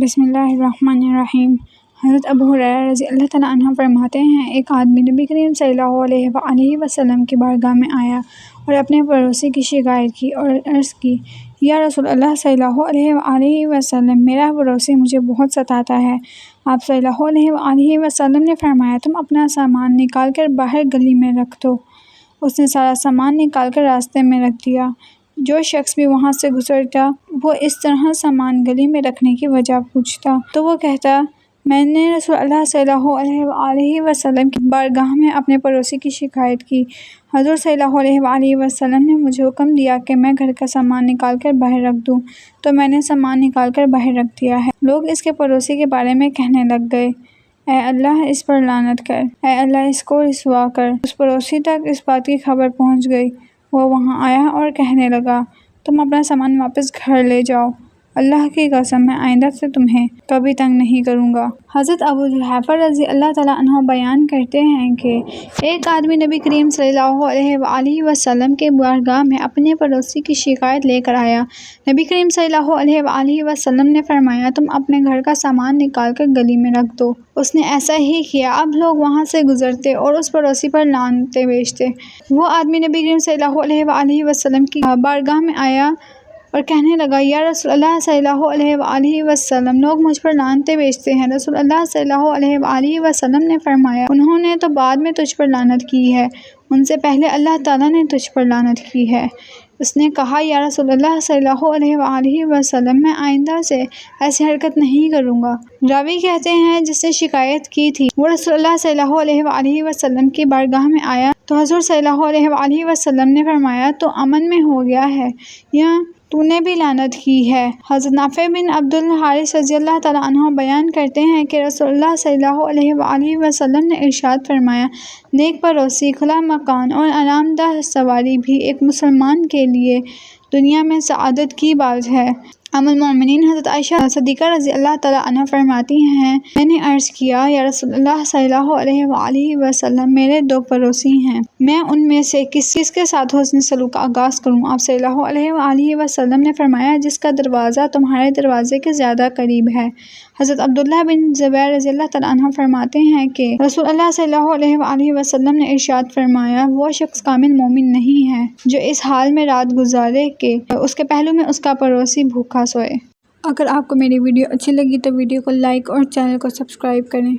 بسم اللہ الرحمن الرحیم۔ حضرت ابو ہریرہ رضی اللہ تعالیٰ عنہ فرماتے ہیں، ایک آدمی نبی کریم صلی اللہ علیہ وآلہ وسلم کی بارگاہ میں آیا اور اپنے پڑوسی کی شکایت کی اور عرض کی، یا رسول اللہ صلی اللہ علیہ وآلہ وسلم، میرا پڑوسی مجھے بہت ستاتا ہے۔ آپ صلی اللہ علیہ وآلہ وسلم نے فرمایا، تم اپنا سامان نکال کر باہر گلی میں رکھ دو۔ اس نے سارا سامان نکال کر راستے میں رکھ دیا۔ جو شخص بھی وہاں سے گزرتا وہ اس طرح سامان گلی میں رکھنے کی وجہ پوچھتا تو وہ کہتا، میں نے رسول اللہ صلی اللہ علیہ وآلہ وسلم کی بارگاہ میں اپنے پڑوسی کی شکایت کی۔ حضور صلی اللہ علیہ وآلہ وسلم نے مجھے حکم دیا کہ میں گھر کا سامان نکال کر باہر رکھ دوں، تو میں نے سامان نکال کر باہر رکھ دیا ہے۔ لوگ اس کے پڑوسی کے بارے میں کہنے لگ گئے، اے اللہ اس پر لعنت کر، اے اللہ اس کو رسوا کر۔ اس پڑوسی تک اس بات کی خبر پہنچ گئی۔ وہ وہاں آیا اور کہنے لگا، تم اپنا سامان واپس گھر لے جاؤ، اللہ کی قسم میں آئندہ سے تمہیں کبھی تنگ نہیں کروں گا۔ حضرت ابو جحیفہ رضی اللہ تعالیٰ عنہ بیان کرتے ہیں کہ ایک آدمی نبی کریم صلی اللہ علیہ وآلہ وسلم کے بارگاہ میں اپنے پڑوسی کی شکایت لے کر آیا۔ نبی کریم صلی اللہ علیہ وآلہ وسلم نے فرمایا، تم اپنے گھر کا سامان نکال کر گلی میں رکھ دو۔ اس نے ایسا ہی کیا۔ اب لوگ وہاں سے گزرتے اور اس پڑوسی پر لعنتیں بھیجتے۔ وہ آدمی نبی کریم صلی اللہ علیہ وآلہ وسلم کی بارگاہ میں آیا اور کہنے لگا، یا رسول اللہ صلی اللہ علیہ وآلہ وسلم، لوگ مجھ پر لعنتیں بھیجتے ہیں۔ رسول اللہ صلی اللہ علیہ وآلہ وسلم نے فرمایا، انہوں نے تو بعد میں تجھ پر لعنت کی ہے، ان سے پہلے اللہ تعالیٰ نے تجھ پر لعنت کی ہے۔ اس نے کہا، یا رسول اللہ صلی اللہ علیہ وآلہ وسلم، میں آئندہ سے ایسی حرکت نہیں کروں گا۔ راوی کہتے ہیں، جس نے شکایت کی تھی وہ رسول اللہ صلی اللہ علیہ وآلہ وسلم کی بارگاہ میں آیا تو حضور صلی اللہ علیہ وآلہ وسلم نے فرمایا، تو امن میں ہو گیا ہے یا تو نے بھی لعنت کی ہے۔ حضرت نافع بن عبد الحارث رضی اللہ تعالیٰ عنہ بیان کرتے ہیں کہ رسول اللہ صلی اللہ علیہ وآلہ وسلم نے ارشاد فرمایا، نیک پڑوسی، کھلا مکان اور آرام دہ سواری بھی ایک مسلمان کے لیے دنیا میں سعادت کی بات ہے۔ ام المومنین حضرت عائشہ صدیقہ رضی اللہ تعالیٰ عنہا فرماتی ہیں، میں نے عرض کیا، یا رسول اللہ صلی اللہ علیہ وآلہ وسلم، میرے دو پڑوسی ہیں، میں ان میں سے کس کے ساتھ حسن سلوک کا آغاز کروں؟ آپ صلی اللہ علیہ وآلہ وسلم نے فرمایا، جس کا دروازہ تمہارے دروازے کے زیادہ قریب ہے۔ حضرت عبداللہ بن زبیر رضی اللہ تعالیٰ عنہ فرماتے ہیں کہ رسول اللہ صلی اللہ علیہ وآلہ وسلم نے ارشاد فرمایا، وہ شخص کامل مومن نہیں ہے جو اس حال میں رات گزارے کہ اس کے پہلو میں اس کا پڑوسی بھوکا سوئے۔ اگر آپ کو میری ویڈیو اچھی لگی تو ویڈیو کو لائک اور چینل کو سبسکرائب کریں۔